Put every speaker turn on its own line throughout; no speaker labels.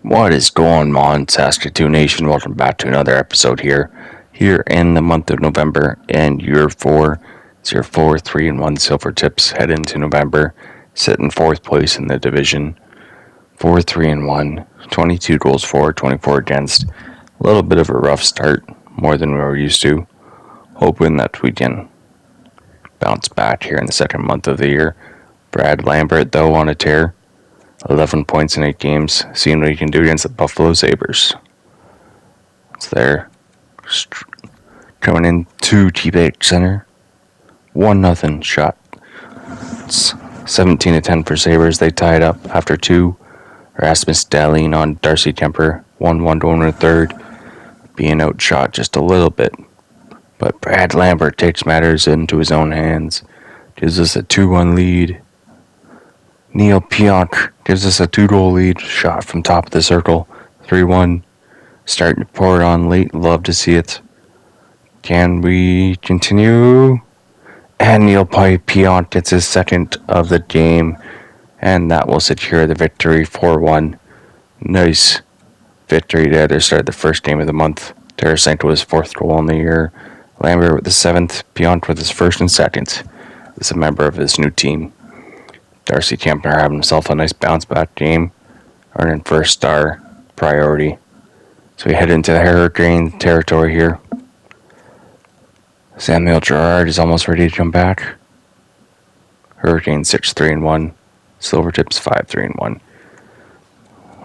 What is going on, Saskatoon Nation? Welcome back to another episode here in the month of November, and year four. It's your 4-3-1 Silvertips head into November, sit in fourth place in the division. 4-3-1, 22 goals for, 24 against. A little bit of a rough start, more than we were used to. Hoping that we can bounce back here in the second month of the year. Brad Lambert, though, on a tear. 11 points in 8 games, seeing what he can do against the Buffalo Sabres. It's there. Coming in to T-Bake Center. 1-0 shot. It's 17-10 for Sabres. They tied up after 2. Rasmus Dahlin on Darcy Kemper. 1-1 going to third. Being outshot just a little bit. But Brad Lambert takes matters into his own hands. Gives us a 2-1 lead. Neil Pionk gives us a 2-goal lead. Shot from top of the circle. 3-1. Starting to pour it on late. Love to see it. Can we continue? And Neil Pionk gets his second of the game. And that will secure the victory 4-1. Nice victory there to start the first game of the month. Tarasenko with his 4th goal in the year. Lambert with the 7th. Pionk with his 1st and 2nd. Is a member of his new team. Darcy Kemper having himself a nice bounce back game, earning first star priority. So we head into the Hurricane territory here. Samuel Girard is almost ready to come back. Hurricane 6-3-1, Silvertips 5-3-1.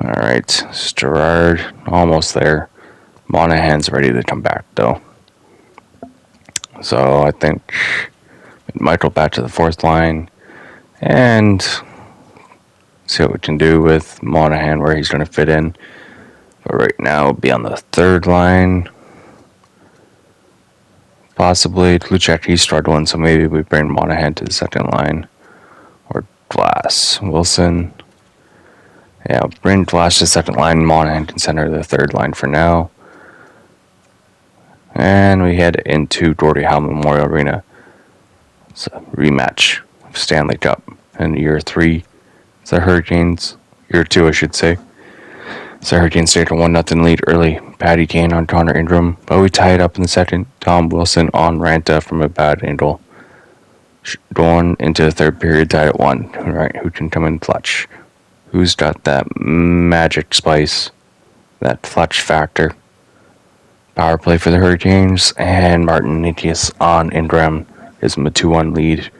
Alright, Girard almost there. Monahan's ready to come back though. So I think Michael back to the 4th line. And see what we can do with Monahan, where he's going to fit in. But right now, be on the 3rd line. Possibly Luchek, he's struggling, so maybe we bring Monahan to the 2nd line. Or Glass. Wilson. Yeah, bring Glass to the 2nd line. Monahan can center the 3rd line for now. And we head into Gordie Howe Memorial Arena. It's a rematch. Stanley Cup in year 3. It's the Hurricanes, year 2 I should say. It's the Hurricanes take a 1-0 lead early. Patty Kane on Connor Ingram, but we tie it up in the 2nd. Tom Wilson on Ranta from a bad angle. Going into the 3rd period, tied at 1. Right, who can come in clutch? Who's got that magic spice, that clutch factor? Power play for the Hurricanes, and Martin Nikias on Ingram gives him a 2-1 lead.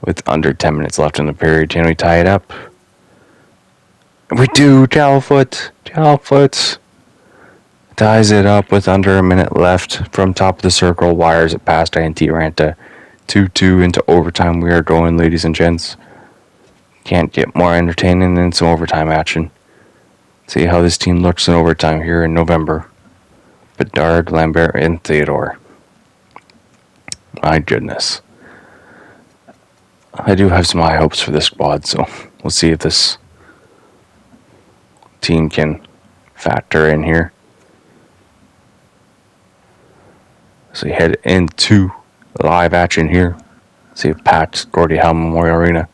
With under 10 minutes left in the period, can we tie it up? We do. Talfoot ties it up with under a minute left from top of the circle. Wires it past INT Ranta. 2-2 into overtime. We are going, ladies and gents. Can't get more entertaining than some overtime action. See how this team looks in overtime here in November. Bedard, Lambert, and Theodore. My goodness. I do have some high hopes for this squad, so we'll see if this team can factor in here. So we head into live action here. See if Pat's Gordie Howe Memorial Arena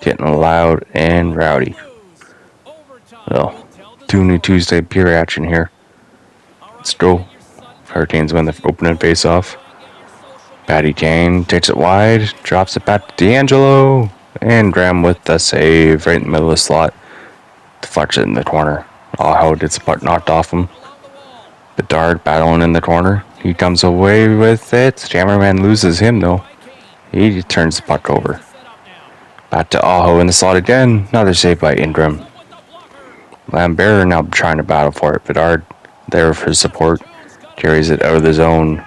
getting loud and rowdy. So, 2 new Tuesday pure action here. Let's go. Hurricanes win the opening face-off. Patty Kane takes it wide, drops it back to D'Angelo, and Graham with the save right in the middle of the slot. Deflects it in the corner. Aho gets the puck knocked off him. Bedard battling in the corner. He comes away with it. Jammerman loses him though. He turns the puck over. Back to Aho in the slot again. Another save by Ingram. Lambert now trying to battle for it. Bedard there for his support. Carries it out of the zone.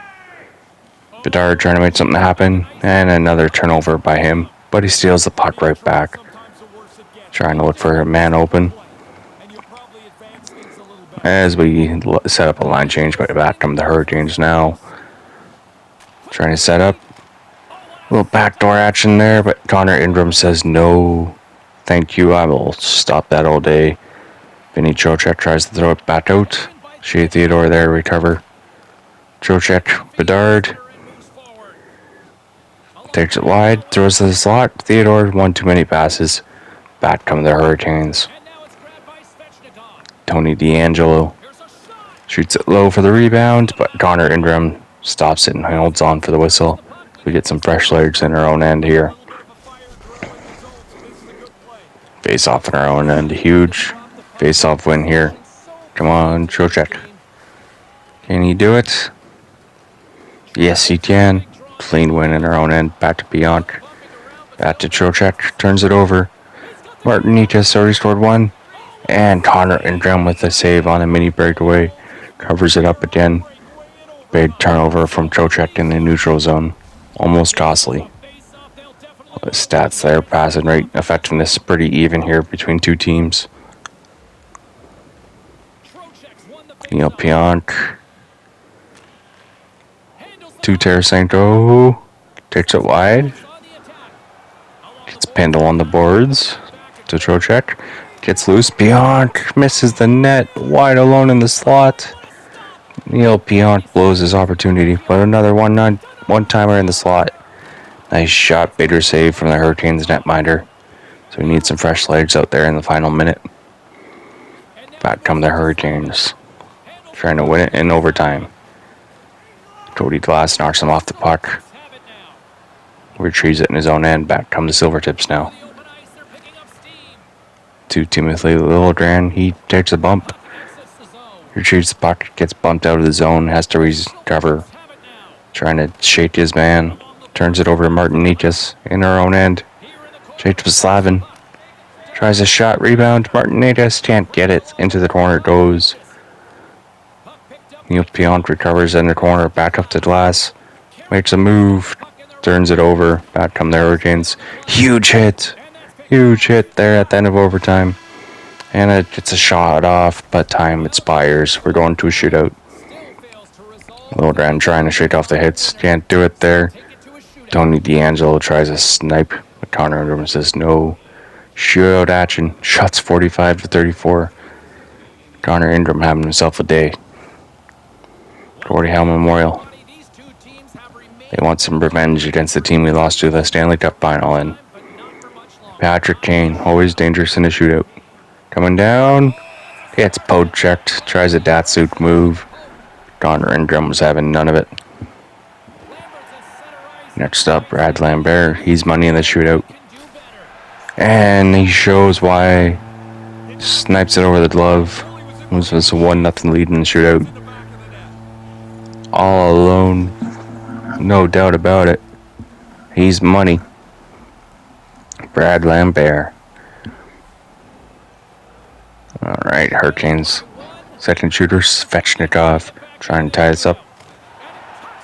Bedard trying to make something happen, and another turnover by him, but he steals the puck right back. Trying to look for a man open. As we set up a line change, but back come the Hurricanes now. Trying to set up. A little backdoor action there, but Connor Ingram says no. Thank you, I will stop that all day. Vinny Trocheck tries to throw it back out. Shea Theodore there to recover. Trocheck, Bedard. Takes it wide, throws to the slot. Theodore, one too many passes. Back come the Hurricanes. Tony D'Angelo shoots it low for the rebound, but Connor Ingram stops it and holds on for the whistle. We get some fresh legs in our own end here. Face off in our own end. Huge face off win here. Come on, Trocheck. Can he do it? Yes, he can. Clean win in our own end. Back to Bianc. Back to Trocheck. Turns it over. Martinitas already scored one. And Connor Ingram with a save on a mini breakaway. Covers it up again. Big turnover from Trocheck in the neutral zone. Almost costly. The stats there. Passing rate, effectiveness pretty even here between two teams. Neil Bianc. To Tarasenko. Takes it wide. Gets pinned along the boards. To Trocheck. Gets loose. Bianc misses the net. Wide alone in the slot. Neil Bianc blows his opportunity. But another one-timer in the slot. Nice shot. Bigger save from the Hurricanes netminder. So we need some fresh legs out there in the final minute. Back come the Hurricanes. Trying to win it in overtime. Cody Glass knocks him off the puck. Retrieves it in his own end. Back come the Silvertips now. To Timothy Liljegren. He takes a bump. Retrieves the puck. Gets bumped out of the zone. Has to recover. Trying to shake his man. Turns it over to Martinitas in our own end. Straight to Slavin. Tries a shot. Rebound. Martinitas can't get it. Into the corner it goes. Neil Bianc recovers in the corner. Back up to Glass. Makes a move. Turns it over. Back come the Hurricanes. Huge hit. Huge hit there at the end of overtime. And it gets a shot off, but time expires. We're going to a shootout. Liljegren trying to shake off the hits. Can't do it there. Tony D'Angelo tries a snipe, but Connor Ingram says no. Shootout action. Shots 45-34. Connor Ingram having himself a day. Gordie Howe Memorial. They want some revenge against the team we lost to the Stanley Cup final in. Patrick Kane, always dangerous in a shootout. Coming down. Gets poke checked. Tries a Datsuk move. Connor Ingram was having none of it. Next up, Brad Lambert. He's money in the shootout. And he shows why. Snipes it over the glove. It was a 1-0 lead in the shootout. All alone. No doubt about it. He's money. Brad Lambert. Alright, Hurricanes. Second shooter, Svechnikov. Trying to tie this up.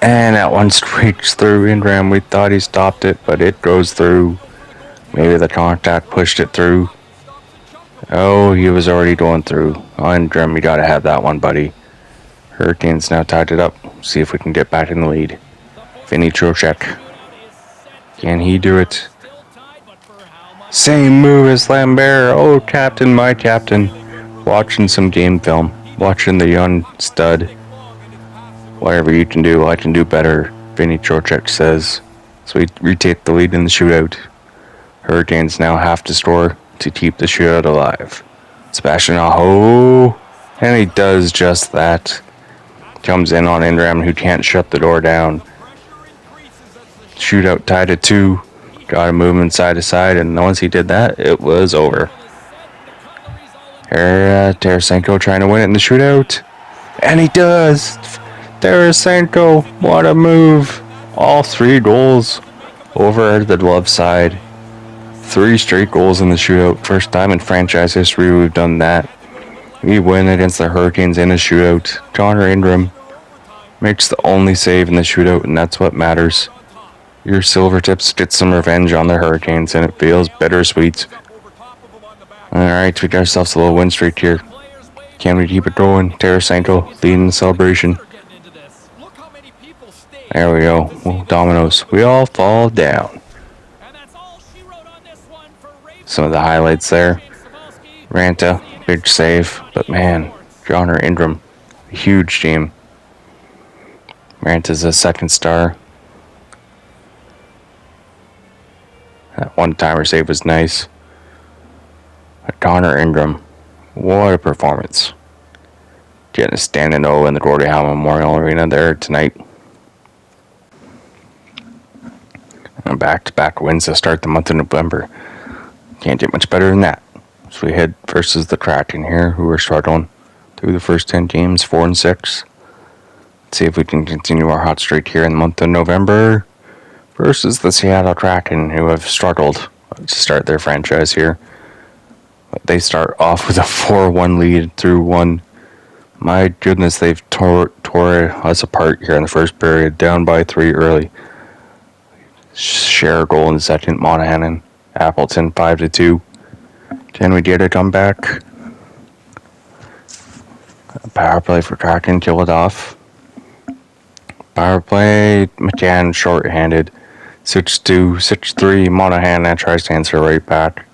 And that one streaks through Ingram. We thought he stopped it, but it goes through. Maybe the contact pushed it through. Oh, he was already going through. Oh, Ingram, you gotta have that one, buddy. Hurricanes now tied it up. See if we can get back in the lead. Vinny Trocheck. Can he do it? Same move as Lambert. Oh, captain, my captain. Watching some game film. Watching the young stud. Whatever you can do, I can do better, Vinny Trocheck says. So we retake the lead in the shootout. Hurricanes now have to score to keep the shootout alive. Sebastian Aho. And he does just that. Comes in on Ingram, who can't shut the door down. Shootout tied at 2. Got him moving side to side, and once he did that, it was over. Here, Tarasenko trying to win it in the shootout. And he does! Tarasenko, what a move! All 3 goals over the glove side. 3 straight goals in the shootout. First time in franchise history we've done that. We win against the Hurricanes in a shootout. Connor Ingram makes the only save in the shootout, and that's what matters. Your Silvertips get some revenge on the Hurricanes, and it feels bittersweet. Alright, we got ourselves a little win streak here. Can we keep it going? Tarasenko leading the celebration. There we go. Well, dominoes. We all fall down. Some of the highlights there. Ranta, big save. But man, Connor Ingram, a huge team. Ranta's a second star. That one-timer save was nice. But Connor Ingram, What a performance. Getting a standing O in the Gordie Howe Memorial Arena there tonight. And back-to-back wins to start the month of November. Can't get much better than that. So we head versus the Kraken here, who are struggling through the first 10 games, 4-6. Let's see if we can continue our hot streak here in the month of November versus the Seattle Kraken, who have struggled to start their franchise here. But they start off with a 4-1 lead through one. My goodness, they've tore us apart here in the first period, down by 3 early. Share a goal in the second, Monahan, Appleton 5-2. Can we get a comeback? Power play for Kraken, kill it off. Power play, McCann short-handed. 6-2, 6-3, Monahan that tries to answer right back.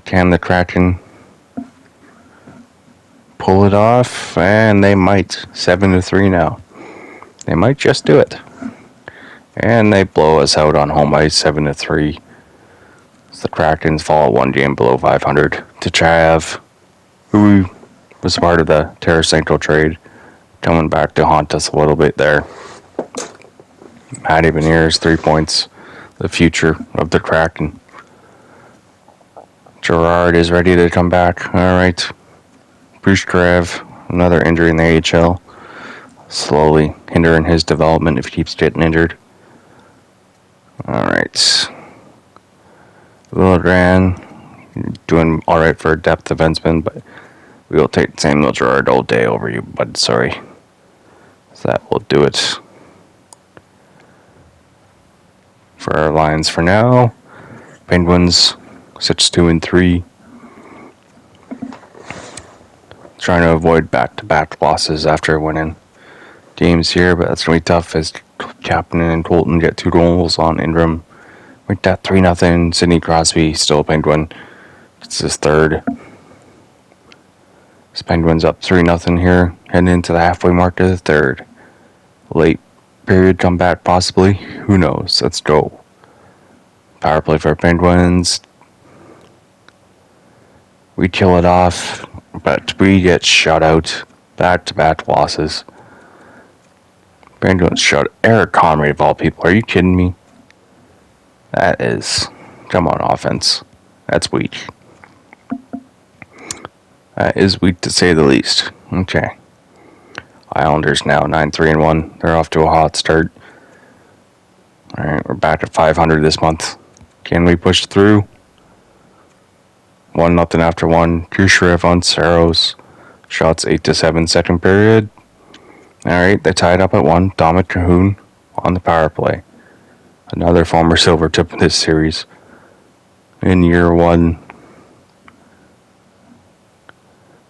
Can the Kraken pull it off? And they might. 7-3 now. They might just do it. And they blow us out on home ice, 7-3. So the Krakens fall 1 game below 500 to Chav, who was part of the Tarasenko trade, coming back to haunt us a little bit there. Matty Beniers, 3 points, the future of the Kraken. Gerard is ready to come back. All right. Pushkarev, another injury in the AHL. Slowly hindering his development if he keeps getting injured. All right. Lilligren doing all right for a depth defenseman, but we will take Samuel Gerard all day over you, bud. Sorry. So that will do it for our lines for now. Penguins 6-2-3. Trying to avoid back-to-back losses after winning games here, but that's going to be tough as Captain and Colton get 2 goals on Ingram. With that 3-0, Sidney Crosby, still a Penguin. It's his third. This Penguins up 3-0 here, heading into the halfway mark of the third. Late period comeback possibly. Who knows? Let's go. Power play for Penguins. We kill it off, but we get shut out. Back-to-back losses. Penguins shut Eric Connery of all people. Are you kidding me? That is, come on, offense. That's weak. That is weak to say the least. Okay. Islanders now 9-3-1. They're off to a hot start. Alright, we're back at 500 this month. Can we push through? 1-0 after 1. Kucherov on Saros. Shots 8-7 second period. Alright, they tied up at 1. Dominic Cahoon on the power play. Another former Silvertip in this series. In year 1.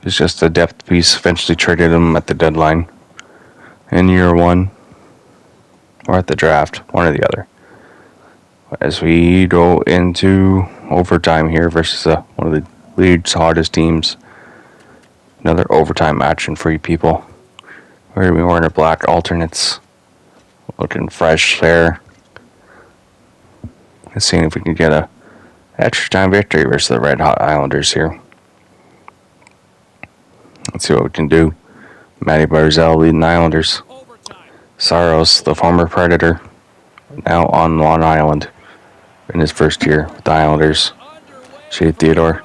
It's just a depth piece. Eventually traded him at the deadline. In year 1. Or at the draft. One or the other. As we go into overtime here versus one of the league's hottest teams. Another overtime action for you people. We're going to be wearing our black alternates. Looking fresh there. Let's see if we can get a extra time victory versus the Red Hot Islanders here. Let's see what we can do. Matty Barzal leading the Islanders. Saros, the former Predator, now on Long Island in his first year with the Islanders. Shea Theodore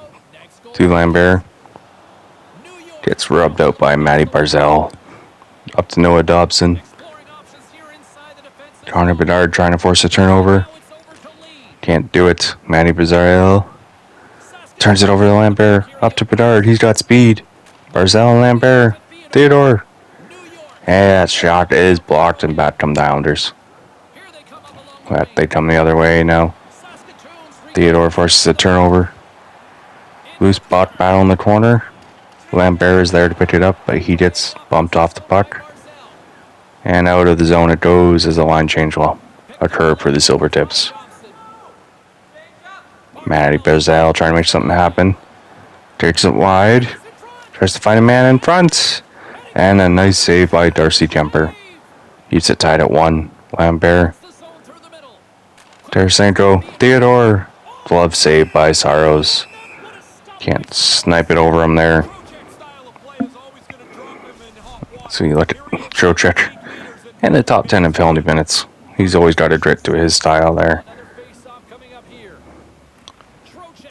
to Lambert. Gets rubbed out by Matty Barzal. Up to Noah Dobson. Connor Bedard trying to force a turnover. Can't do it. Matty Barzal turns it over to Lambert. Up to Bedard. He's got speed. Barzal and Lambert. Theodore. And that shot is blocked, and back come the Islanders. But they come the other way now. Theodore forces a turnover. Loose puck battle in the corner. Lambert is there to pick it up, but he gets bumped off the puck. And out of the zone it goes as the line change will occur for the Silvertips. Matty Barzal trying to make something happen. Takes it wide. Tries to find a man in front. And a nice save by Darcy Kemper. Keeps it tied at 1. Lambert. Tarasenko. Theodore. Glove save by Saros. Can't snipe it over him there. So you look at Trocheck in the top 10 in penalty minutes. He's always got a grit to his style there.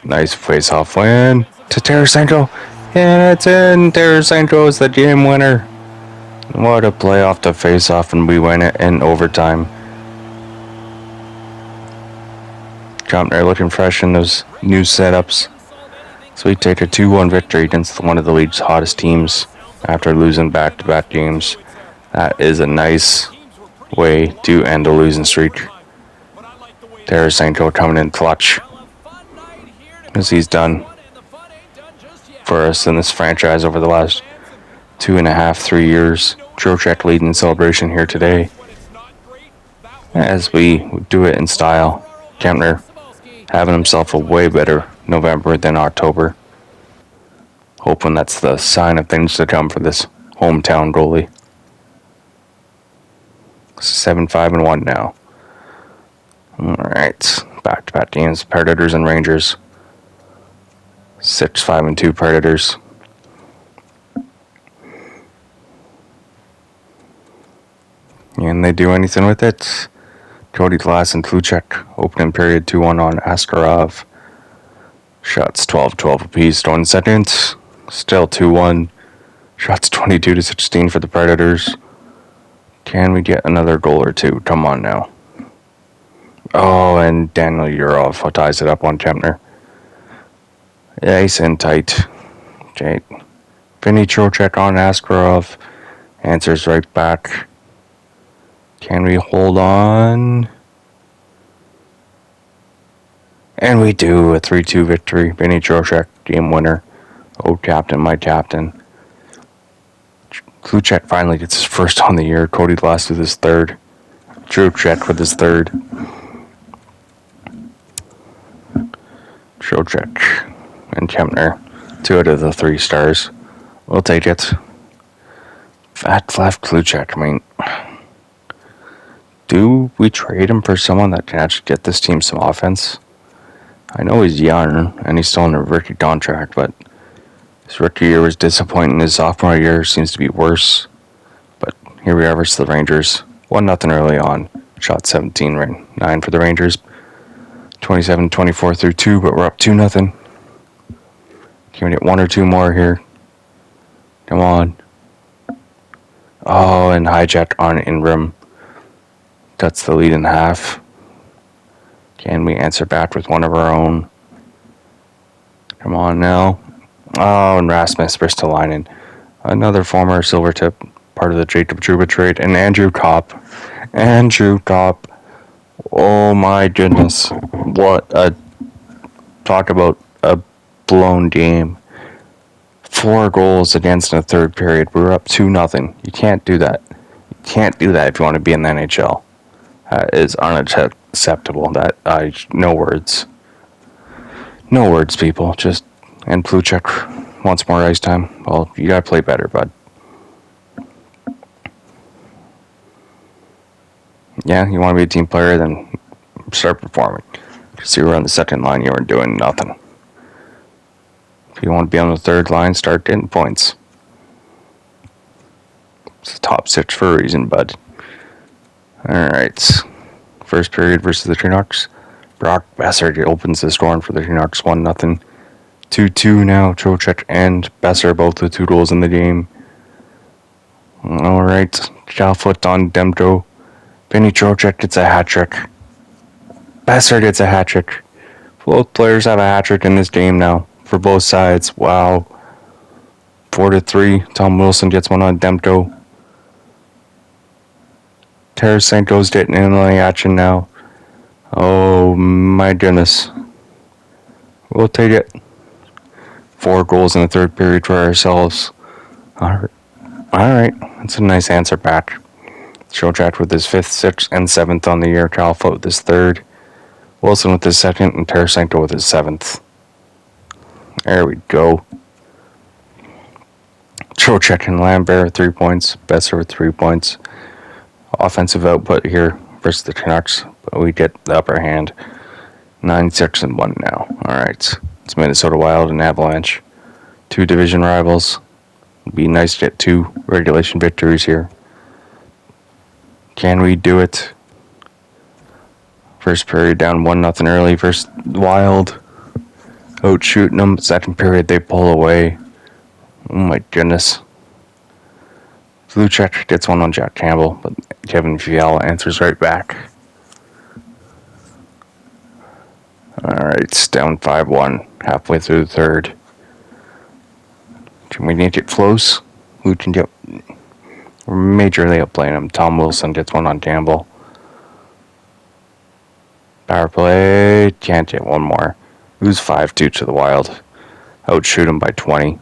Nice face-off win to Tarasenko. And it's in. Tarasenko is the game winner. What a play off the face-off, and we win it in overtime. Compner looking fresh in those new setups. So we take a 2-1 victory against one of the league's hottest teams after losing back-to-back games. That is a nice way to end a losing streak. Tarasenko coming in clutch, as he's done for us in this franchise over the last 2.5, 3 years. Trocheck leading celebration here today, as we do it in style. Kempner having himself a way better November than October. Hoping that's the sign of things to come for this hometown goalie. 7-5-1 now. Alright, back-to-back games, Predators and Rangers. 6-5-2 Predators. And they do anything with it. Cody Glass and Kluchek opening period 2-1 on Askarov. Shots 12-12 apiece, 1 second. Still 2-1. Shots 22-16 for the Predators. Can we get another goal or two? Come on now. Oh, and Daniel Yurov ties it up on Kempner. Nice and tight. Okay. Vinny Trocheck on Askarov. Answers right back. Can we hold on? And we do. A 3-2 victory. Vinny Trocheck, game winner. Oh, captain, my captain. Kluchek finally gets his first on the year. Cody Glass with his third. Trocheck with his third. Trocheck and Kempner, 2 out of the 3 stars. We'll take it. Fat left Kluchek. I mean, do we trade him for someone that can actually get this team some offense? I know he's young and he's still in a rookie contract, but his rookie year was disappointing. His sophomore year seems to be worse. But here we are versus the Rangers. 1-0 early on. Shot 17, right? 9 for the Rangers. 27-24 through 2, but we're up 2-0. Can we get 1 or 2 more here? Come on. Oh, and hijack on Ingram. That's the lead in half. Can we answer back with one of our own? Come on now. Oh, and Rasmus Ristolainen. Another former Silvertip, part of the Jacob Trouba trade. And Andrew Kopp. Andrew Kopp. Oh my goodness. What a... Talk about a blown game. 4 goals against in the third period. We were up 2-0. You can't do that. You can't do that if you want to be in the NHL. That is unacceptable. No words. No words, people. Just... And Kluchek wants more ice time. Well, you gotta play better, bud. Yeah, you want to be a team player, then start performing. Because you were on the second line, you weren't doing nothing. If you want to be on the third line, start getting points. It's the top 6 for a reason, bud. Alright. First period versus the Canucks. Brock Besser opens the scoring for the Canucks, 1-0. 2-2 now. Trocheck and Besser both with 2 goals in the game. Alright. Calfoot on Demko. Vinny Trocheck gets a hat trick. Besser gets a hat trick. Both players have a hat trick in this game now. For both sides. Wow. 4-3. Tom Wilson gets one on Demko. Tarasenko's getting in on the action now. Oh my goodness. We'll take it. 4 goals in the third period for ourselves. Alright. That's a nice answer back. Trocheck with his 5th, 6th, and 7th on the year. Calfoot with his 3rd. Wilson with his 2nd, and Tarasenko with his 7th. There we go. Trocheck and Lambert 3 points. Besser with 3 points. Offensive output here versus the Canucks, but we get the upper hand. 9-6-1 now. Alright. It's Minnesota Wild and Avalanche. 2 division rivals. It'd be nice to get 2 regulation victories here. Can we do it? First period down 1-0 early versus Wild. Out shooting them. Second period they pull away. Oh my goodness. Luchek gets one on Jack Campbell, but Kevin Fiala answers right back. Alright, it's down 5-1, halfway through the third. Can we make it close? We're majorly outplaying him. Tom Wilson gets one on Campbell. Power play, can't get one more. Lose 5-2 to the Wild. Outshoot him by 20.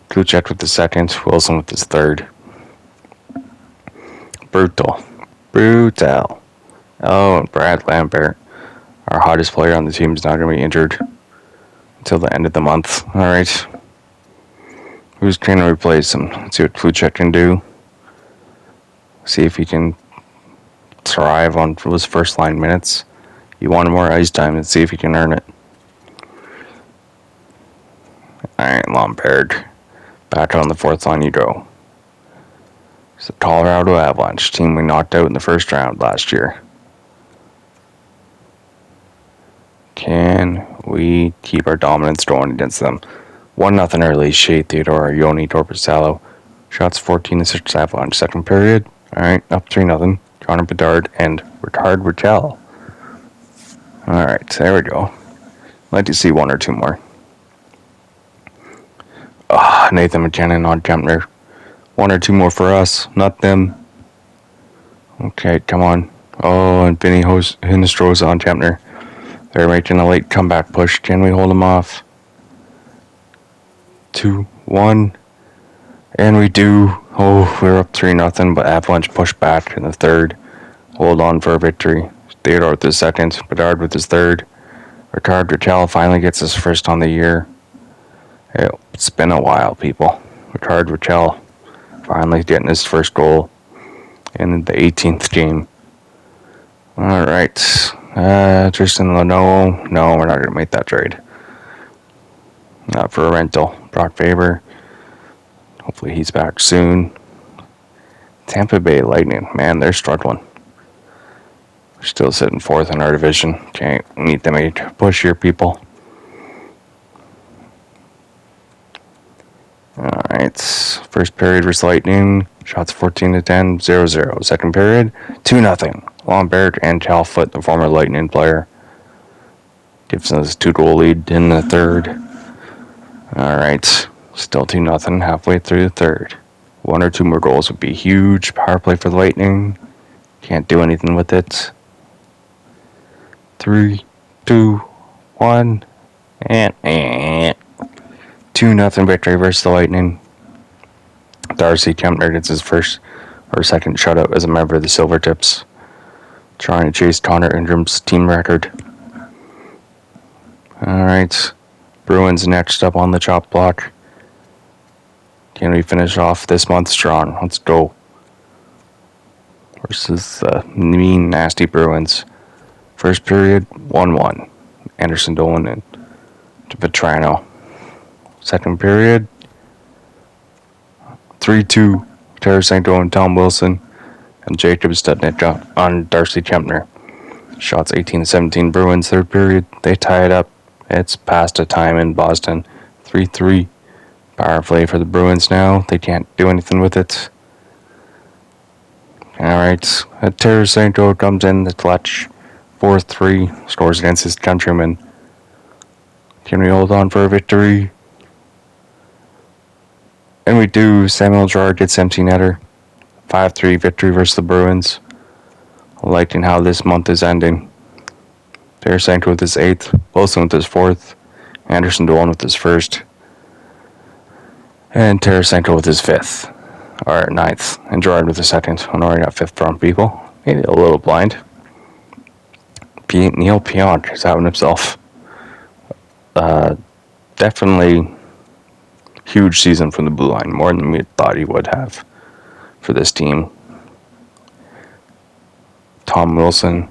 Luchek with the second, Wilson with his third. Brutal. Oh, and Brad Lambert, our hottest player on the team, is not going to be injured until the end of the month. Alright. Who's going to replace him? Let's see what Luchek can do. See if he can thrive on his first line minutes. You want more ice time and see if he can earn it. Alright, Lambert. Back on the fourth line you go. It's the Colorado Avalanche, team we knocked out in the first round last year. Can we keep our dominance going against them? 1-0 early, Shea Theodore, Yoni Torpusalo. Shots 14-6 Avalanche. Second period. Alright, up 3-0. Connor Bedard and Ricard Raquel. Alright, there we go. I'd like to see 1 or 2 more. Nathan McKinnon on Kempner. 1 or 2 more for us, not them. Okay, come on. Oh, and Vinny Hinostroza on Kempner. They're making a late comeback push. Can we hold them off? 2-1. And we do. Oh, we're up 3-0, but Avalanche push back in the third. Hold on for a victory. Theodore with his second. Bedard with his third. Ricard Raquel finally gets his first on the year. It's been a while, people. Ricard Raquel finally getting his first goal in the 18th game. Alright. Tristan Leno. No, we're not going to make that trade. Not for a rental. Brock Faber. Hopefully he's back soon. Tampa Bay Lightning. Man, they're struggling. We're still sitting 4th in our division. Okay, we need to make a push here, people. Alright. First period versus Lightning. Shots 14-10, 0-0. Second period, 2-0. Lambert and Calfoot, the former Lightning player, gives us a 2-goal lead in the third. Alright. Still 2-0 halfway through the third. 1 or 2 more goals would be huge. Power play for the Lightning. Can't do anything with it. 3, 2, 1, and 2-0 victory versus the Lightning. Darcy Kempner gets his first or second shutout as a member of the Silvertips, trying to chase Connor Ingram's team record. Alright, Bruins next up on the chop block. Can we finish off this month strong? Let's go. Versus the mean, nasty Bruins. First period, 1-1. Anderson Dolan and Vetrano. Second period, 3-2. Tarasenko and Tom Wilson. And Jacob Studnicka on Darcy Kempner. Shots 18-17 Bruins. Third period, they tie it up. It's past a time in Boston. 3-3. Power play for the Bruins now. They can't do anything with it. Alright. Tarasenko comes in the clutch. 4-3. Scores against his countrymen. Can we hold on for a victory? And we do. Samuel Girard gets empty netter. 5-3 victory versus the Bruins. Liking how this month is ending. Tarasenko with his 8th. Wilson with his 4th. Anderson Dolan with his 1st. And Tarasenko with his 5th. Or 9th. And Girard with his 2nd. I already got 5th from people. Maybe a little blind. Neil Pionk is out on himself. Definitely huge season from the blue line. More than we thought he would have for this team. Tom Wilson.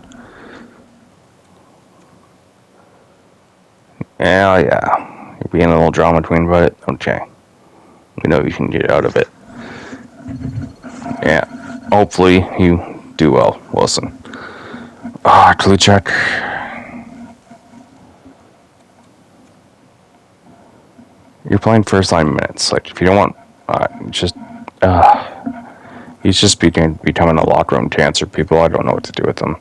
Hell yeah. You're being a little drama queen about it? Okay. We know you can get out of it. Yeah. Hopefully you do well, Wilson. Kluchek. You're playing first line minutes. Like, if you don't want, he's just becoming a locker room cancer. People, I don't know what to do with him.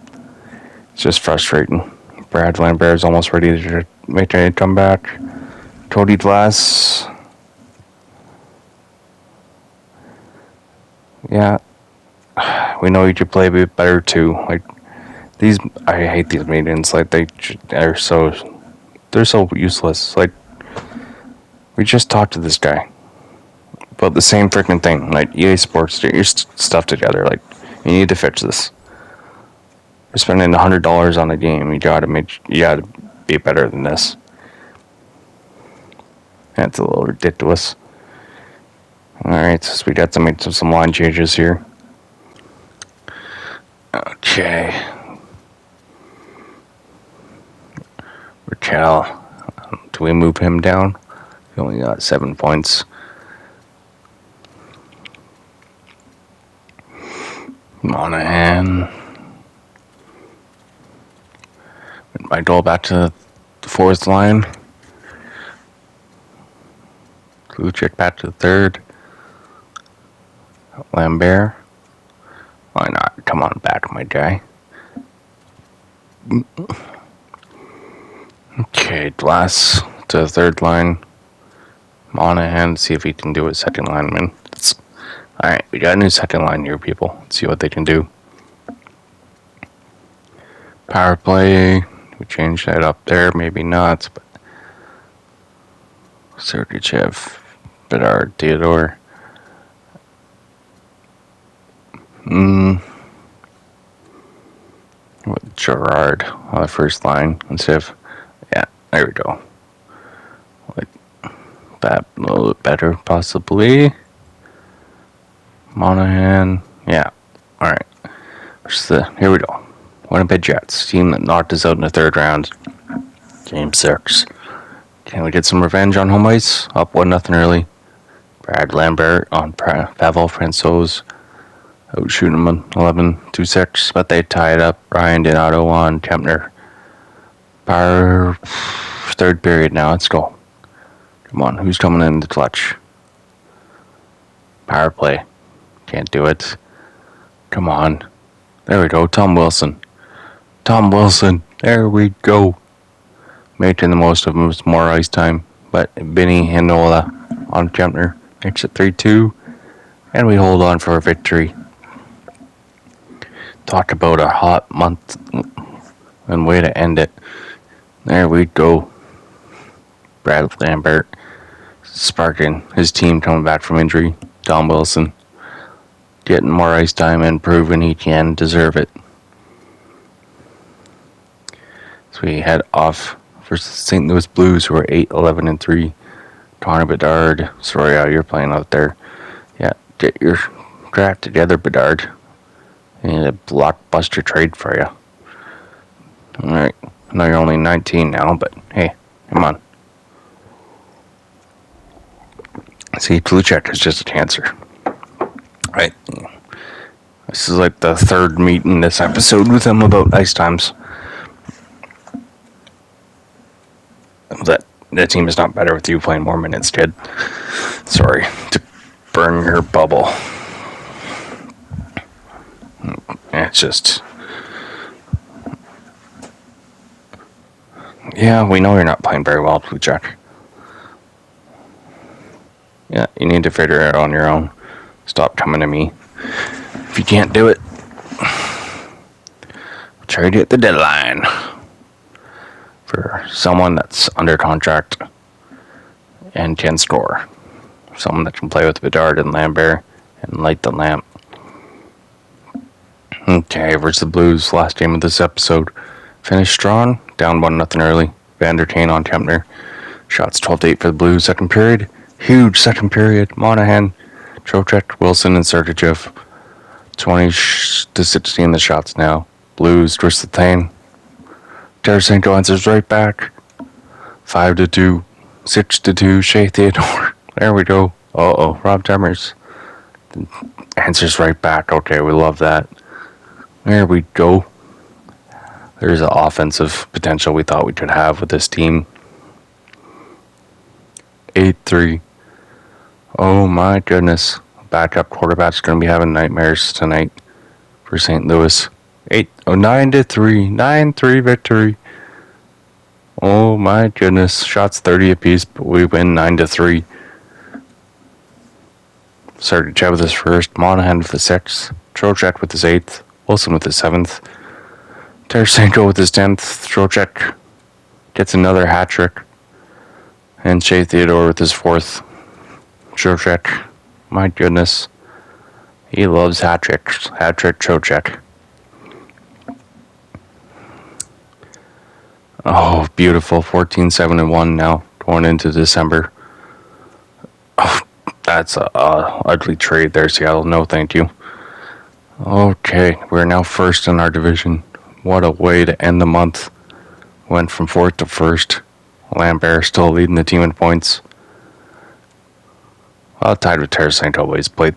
It's just frustrating. Brad Lambert is almost ready to make a comeback. Cody Glass. Yeah. We know you could play a bit better too. Like, these, I hate these meetings. Like, they're so useless. Like, we just talked to this guy about the same freaking thing. Like, EA Sports, get your stuff together. Like, you need to fix this. We're spending $100 on a game. You gotta be better than this. That's a little ridiculous. Alright, so we got to make some line changes here. Okay. Raquel. Do we move him down? He only got 7 points. Monahan. Might go back to the fourth line. Kluchek back to the third. Lambert. Why not? Come on back, my guy. Okay, Glass to the third line. Monahan, see if he can do a second lineman. Alright, we got a new second line here, people. Let's see what they can do. Power play. We changed that up there, maybe not, but Sergachev, Bedard, Theodore. With Gerard on the first line instead of, yeah, there we go. Like that, a little bit better, possibly. Monahan, yeah, alright. Here we go. Winnipeg Jets, team that knocked us out in the third round. Game 6. Can we get some revenge on home ice? Up 1-0 early. Brad Lambert on Pavel Francouz. Outshooting them 11-2-6, but they tied up. Ryan Donato on Kempner. Power third period now. Let's go. Come on, who's coming in the clutch? Power play. Can't do it. Come on. There we go. Tom Wilson. There we go. Making the most of him. More ice time. But Benny Hanola on Kempner makes it 3-2. And we hold on for a victory. Talk about a hot month and way to end it. There we go. Brad Lambert sparking his team coming back from injury. Tom Wilson getting more ice time and proving he can deserve it. So we head off versus St. Louis Blues, who are 8-11-3. Connor Bedard. Sorry, you're playing out there. Yeah, get your crap together, Bedard. I need a blockbuster trade for you. Alright. I know you're only 19 now, but hey, come on. See, Kluchek is just a cancer. Right. This is like the third meet in this episode with him about ice times. That team is not better with you playing more minutes, kid. Sorry to burn your bubble. It's just... Yeah, we know you're not playing very well, Kluchek. Yeah, you need to figure it out on your own. Stop coming to me. If you can't do it, trade you at the deadline for someone that's under contract and can score. Someone that can play with Bedard and Lambert and light the lamp. Okay, versus the Blues, last game of this episode. Finished strong, down 1-0 early. Vander Kane on Kempner. Shots 12-8 for the Blues, second period. Huge second period. Monahan, Trocheck, Wilson, and Sergachev. 20-16 the shots now. Blues versus the Thane. Tarasenko answers right back. 5-2, 6-2, Shea Theodore. There we go. Rob Demers. Answers right back. Okay, we love that. There we go. There's an offensive potential we thought we could have with this team. 8-3. Oh my goodness. Backup quarterback's going to be having nightmares tonight for St. Louis. 9-3. 9-3 victory. Oh my goodness. Shots 30 apiece, but we win 9-3. Sergeant with his first, Monahan with his 6th, Trocheck with his 8th, Wilson with his 7th, Tarasenko with his 10th, Trocheck gets another hat trick, and Shea Theodore with his 4th. Trocheck, my goodness, he loves hat tricks. Hat trick Trocheck. Oh, beautiful. 14-7-1 now, going into December. Oh, that's a ugly trade there, Seattle. No, thank you. Okay, we're now first in our division. What a way to end the month. Went from 4th to 1st. Lambert still leading the team in points. Tied with Tarasenko, but he's played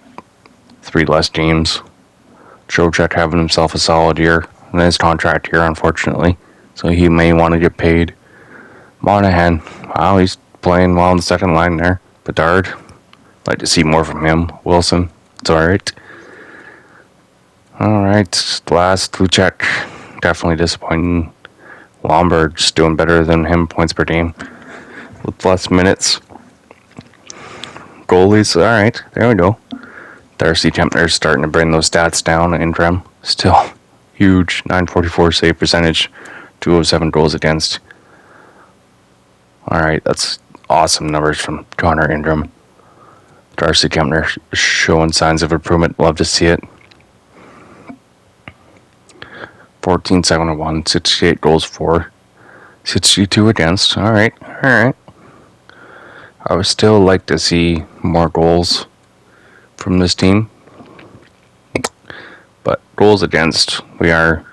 3 less games. Trocheck having himself a solid year in his contract here, unfortunately. So he may want to get paid. Monahan, wow, he's playing well in the second line there. Bedard, like to see more from him. Wilson, it's alright. Alright, last, Luchek, definitely disappointing. Lambert's doing better than him points per game with less minutes. Goalies, alright, there we go. Darcy Kempner's starting to bring those stats down. Ingram, still huge, 944 save percentage, 207 goals against. Alright, that's awesome numbers from Connor Ingram. Darcy Kempner showing signs of improvement. Love to see it. 14-7-1, 68 goals for, 62 against. Alright. I would still like to see more goals from this team. But goals against, we are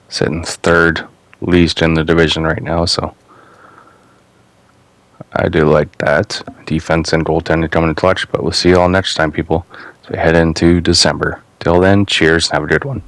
sitting 3rd least in the division right now, so I do like that. Defense and goaltending coming in clutch, but we'll see you all next time, people, as we head into December. Till then, cheers and have a good one.